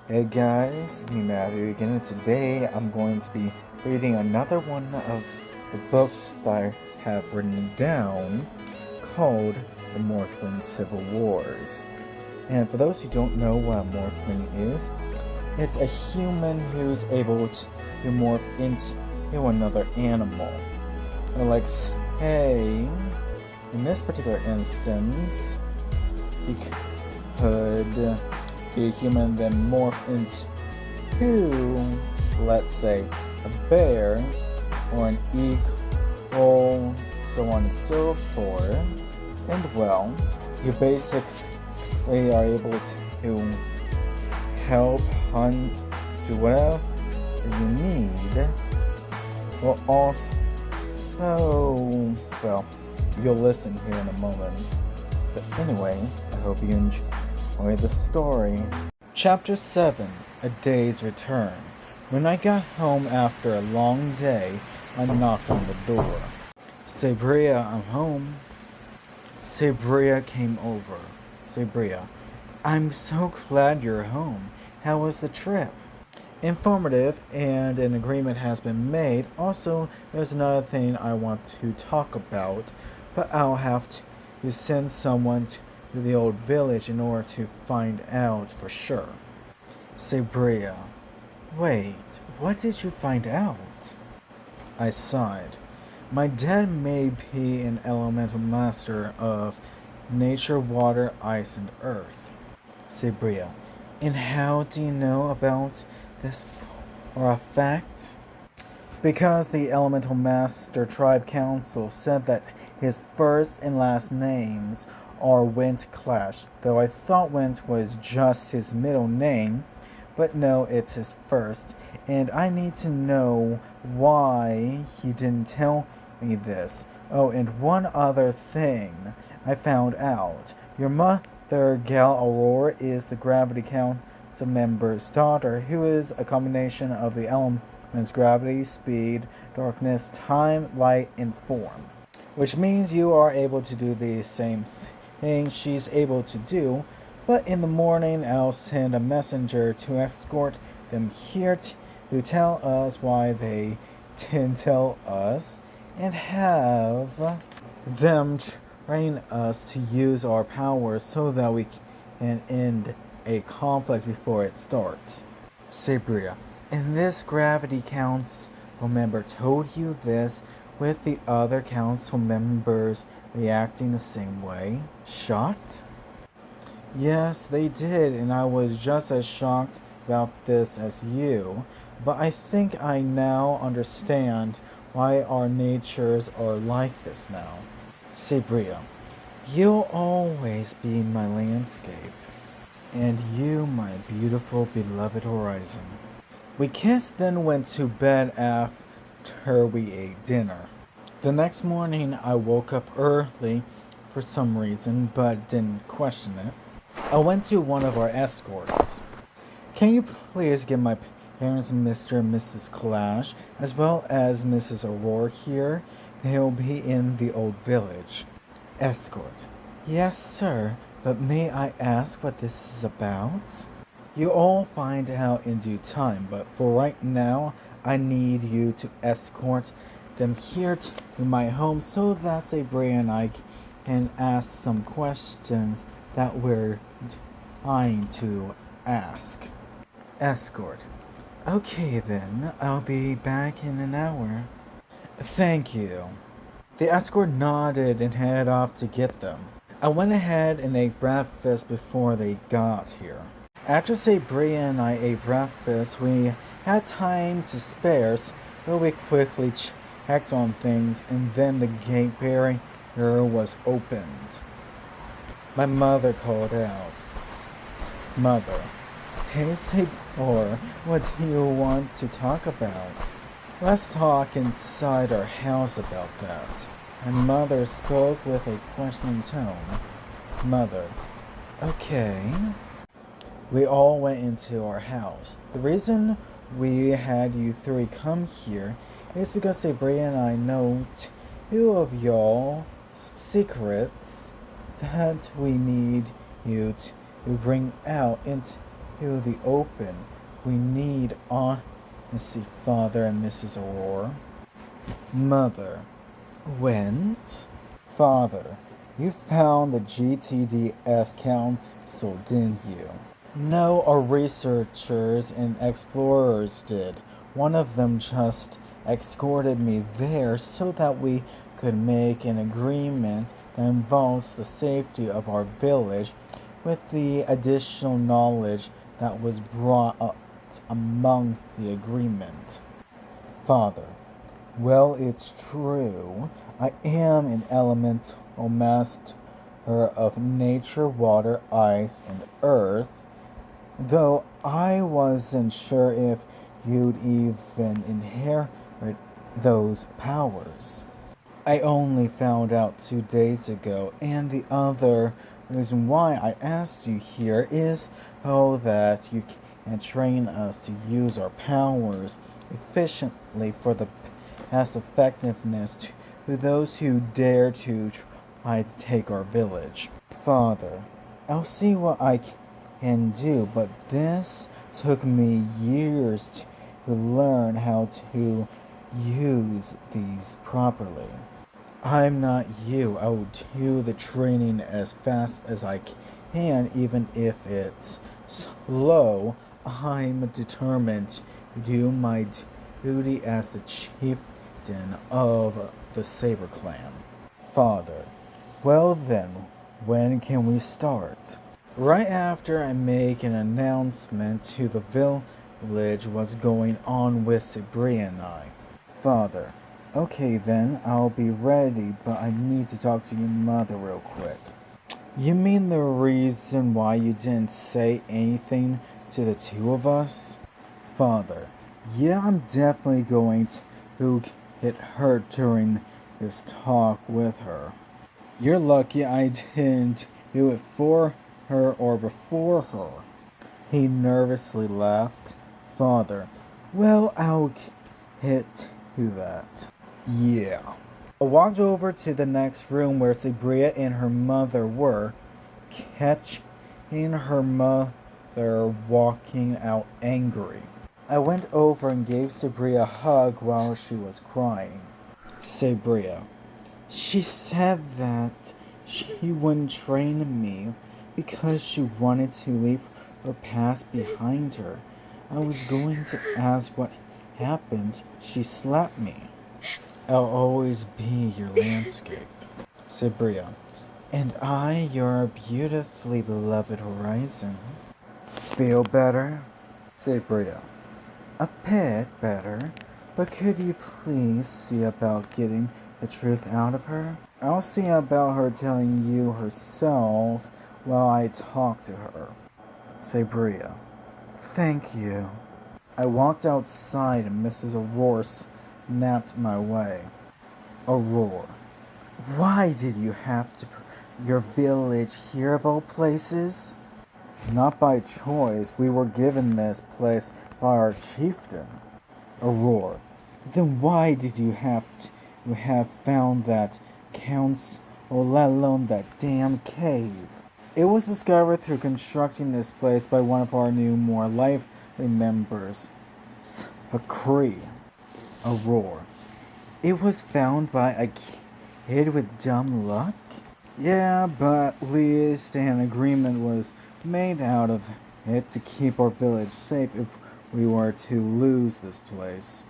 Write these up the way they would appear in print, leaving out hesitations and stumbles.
Hey guys, it's me Matthew again, and today I'm going to be reading another one of the books that I have written down called The Morphling Civil Wars. And for those who don't know what a Morphling is, it's a human who's able to morph into another animal. Like, say, in this particular instance, he could be a human then morph into, let's say, a bear or an eagle, so on and so forth. And well, you basically are able to help hunt, do whatever you need. Well, also, well, you'll listen here in a moment. But anyways, I hope you enjoy the story. Chapter 7, A Day's Return. When I got home after a long day, I knocked on the door. Sabria, I'm home. Sabria came over. Sabria, I'm so glad you're home. How was the trip? Informative, and an agreement has been made. Also, there's another thing I want to talk about, but I'll have to send someone to the old village in order to find out for sure. Sabria, wait, what did you find out? I sighed. My dad may be an elemental master of nature, water, ice, and earth. Sabria, and how do you know about this for a fact? Because the Elemental Master Tribe Council said that his first and last names are Wind Clash, though I thought Wind was just his middle name, but no, it's his first, and I need to know why he didn't tell me this. Oh, and one other thing I found out. Your mother, Gal Aurora, is the Gravity Council member's daughter, who is a combination of the elements gravity, speed, darkness, time, light, and form. Which means you are able to do the same thing she's able to do, but in the morning I'll send a messenger to escort them here to tell us why they didn't tell us, and have them train us to use our powers so that we can end a conflict before it starts. Sabria, and this Gravity Council member told you this with the other council members reacting the same way? Shocked? Yes, they did, and I was just as shocked about this as you, but I think I now understand why our natures are like this now. Sabria, you'll always be my landscape, and you my beautiful beloved horizon. We kissed, then went to bed after we ate dinner. The next morning I woke up early for some reason, but didn't question it. I went to one of our escorts. Can you please get my parents, Mr. and Mrs. Clash, as well as Mrs. Aurora here? They'll be in the old village. Escort. Yes, sir, but may I ask what this is about? You'll all find out in due time, but for right now, I need you to escort them here to my home so that Sabria and I can ask some questions that we're trying to ask. Escort. Okay then, I'll be back in an hour. Thank you. The escort nodded and headed off to get them. I went ahead and ate breakfast before they got here. After Sabria and I ate breakfast, we had time to spare, so we quickly checked on things, and then the gate barrier was opened. My mother called out. Mother. Hey Sabor, what do you want to talk about? Let's talk inside our house about that. My mother spoke with a questioning tone. Mother. Okay. We all went into our house. The reason we had you three come here is because Sabria and I know two of y'all's secrets that we need you to bring out into to the open. We need honesty, Father and Mrs. Aurora. Mother. Went? Father, you found the GTDS Council, didn't you? No, our researchers and explorers did. One of them just escorted me there so that we could make an agreement that involves the safety of our village with the additional knowledge that was brought up among the agreement. Father, well, it's true. I am an elemental master of nature, water, ice, and earth, though I wasn't sure if you'd even inherit those powers. I only found out 2 days ago, and the other reason why I asked you here is so that you can train us to use our powers efficiently for the best effectiveness to those who dare to try to take our village. Father, I'll see what I can do, but this took me years to learn how to use these properly. I'm not you. I will do the training as fast as I can, even if it's slow. I'm determined to do my duty as the chieftain of the Saber Clan. Father, well then, when can we start? Right after I make an announcement to the village what's going on with Sabria and I. Father, okay then, I'll be ready, but I need to talk to your mother real quick. You mean the reason why you didn't say anything to the two of us? Father, yeah, I'm definitely going to get hurt during this talk with her. You're lucky I didn't do it for her or before her. He nervously laughed. Father, well, I'll get to that. Yeah. I walked over to the next room where Sabria and her mother were, catching her mother walking out angry. I went over and gave Sabria a hug while she was crying. Sabria, she said that she wouldn't train me because she wanted to leave her past behind her. I was going to ask what happened. She slapped me. I'll always be your landscape. Sabria, and I, your beautifully beloved Horizon. Feel better? Sabria, a bit better, but could you please see about getting the truth out of her? I'll see about her telling you herself while I talk to her. Sabria, thank you. I walked outside and Mrs. Aurora snapped my way. Aurora, why did you have to put your village here of all places? Not by choice. We were given this place by our chieftain. Aurora, then why did you have found that council, let alone that damn cave? It was discovered through constructing this place by one of our new, more lively members, a Cree. Aurora, it was found by a kid with dumb luck? Yeah, but at least an agreement was made out of it to keep our village safe if we were to lose this place.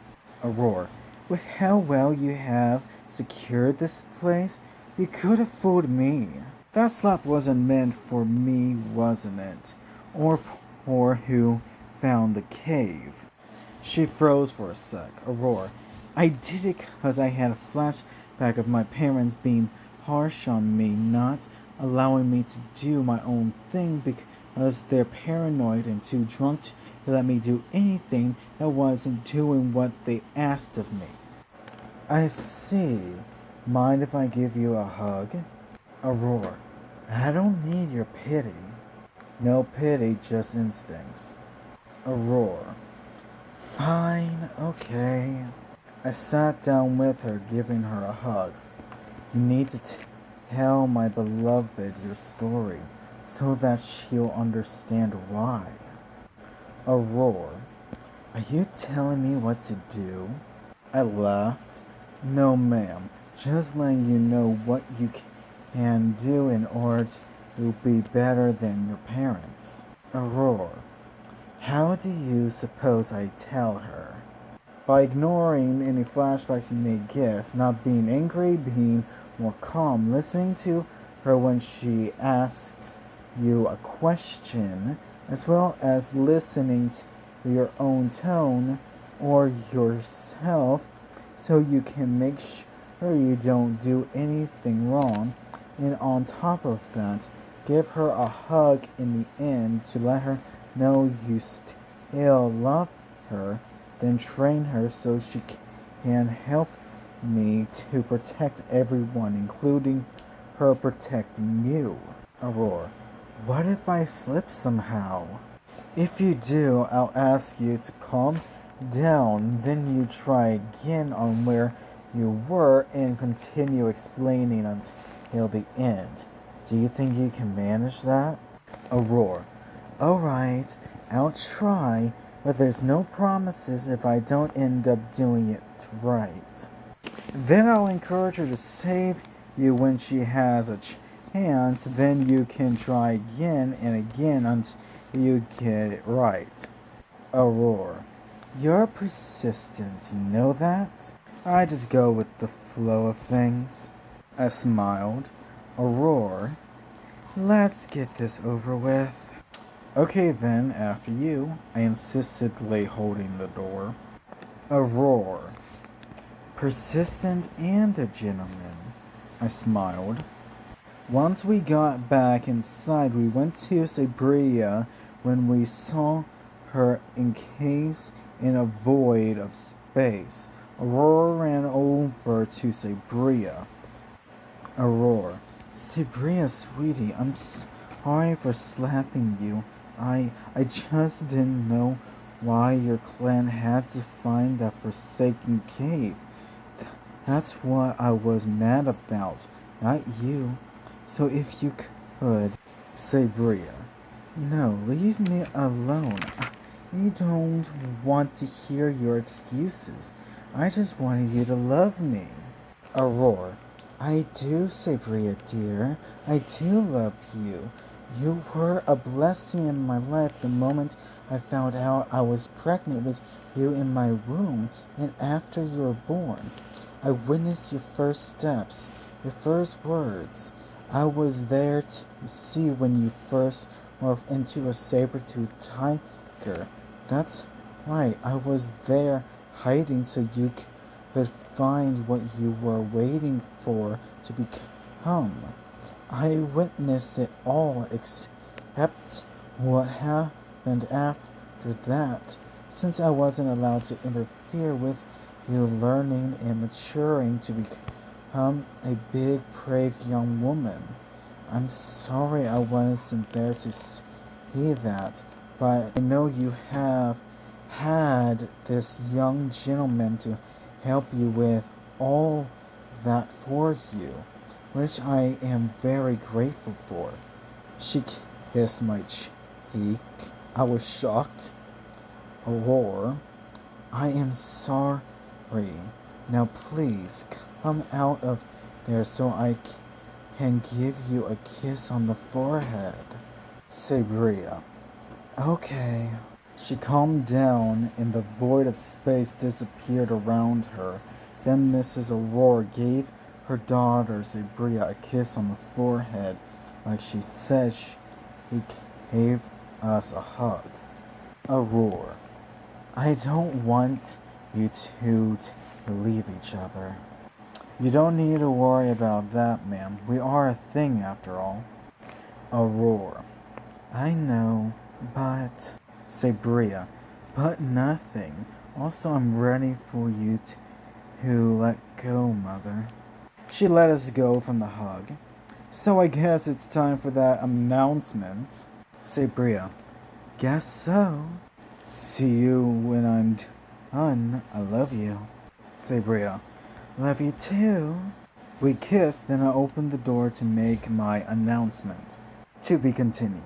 Aurora, with how well you have secured this place, you could have fooled me. That slap wasn't meant for me, wasn't it? Or for who found the cave. She froze for a sec. Aurora, I did it because I had a flashback of my parents being harsh on me, not allowing me to do my own thing because they're paranoid and too drunk to let me do anything that wasn't doing what they asked of me. I see. Mind if I give you a hug? Aurora, I don't need your pity. No pity, just instincts. Aurora, fine, okay. I sat down with her, giving her a hug. You need to tell my beloved your story so that she'll understand why. A roar. Are you telling me what to do? I laughed. No, ma'am. Just letting you know what you can do in order to be better than your parents. A roar. How do you suppose I tell her? By ignoring any flashbacks you may get, not being angry, being more calm, listening to her when she asks you a question, as well as listening to your own tone or yourself so you can make sure you don't do anything wrong. And on top of that, give her a hug in the end to let her know you still love her, then train her so she can help me to protect everyone, including her protecting you. Aurora, what if I slip somehow? If you do, I'll ask you to calm down, then you try again on where you were and continue explaining until the end. Do you think you can manage that? Aurora, alright, I'll try, but there's no promises if I don't end up doing it right. Then I'll encourage her to save you when she has a chance, then you can try again and again until you get it right. Aurora, you're persistent, you know that? I just go with the flow of things. I smiled. Aurora, let's get this over with. Okay then, after you, I insistently holding the door. Aurora, persistent and a gentleman. I smiled. Once we got back inside, we went to Sabria when we saw her encased in a void of space. Aurora ran over to Sabria. Aurora, Sabria, sweetie, I'm sorry for slapping you. I just didn't know why your clan had to find that forsaken cave. That's what I was mad about, not you. So if you could, Sabria. No, leave me alone. I don't want to hear your excuses. I just wanted you to love me. Aurora, I do, Sabria dear. I do love you. You were a blessing in my life the moment I found out I was pregnant with you in my womb and after you were born. I witnessed your first steps, your first words. I was there to see when you first morphed into a saber-toothed tiger. That's right, I was there hiding so you could find what you were waiting for to become. I witnessed it all except what happened after that, since I wasn't allowed to interfere with you learning and maturing to become a big, brave young woman. I'm sorry I wasn't there to see that, but I know you have had this young gentleman to help you with all that for you, which I am very grateful for. She kissed my cheek. I was shocked. Aurora, I am sorry. Now please come out of there so I can give you a kiss on the forehead. Sabria. Okay. She calmed down and the void of space disappeared around her. Then Mrs. Aurora gave her daughter Sabria a kiss on the forehead like she said she gave us a hug. Aurora, I don't want you two to leave each other. You don't need to worry about that, ma'am. We are a thing after all. Aurora, I know, but... Sabria, but nothing. Also, I'm ready for you to let go, Mother. She let us go from the hug. So I guess it's time for that announcement. Sabria, guess so. See you when I'm done. I love you. Sabria, love you too. We kissed, then I opened the door to make my announcement. To be continued.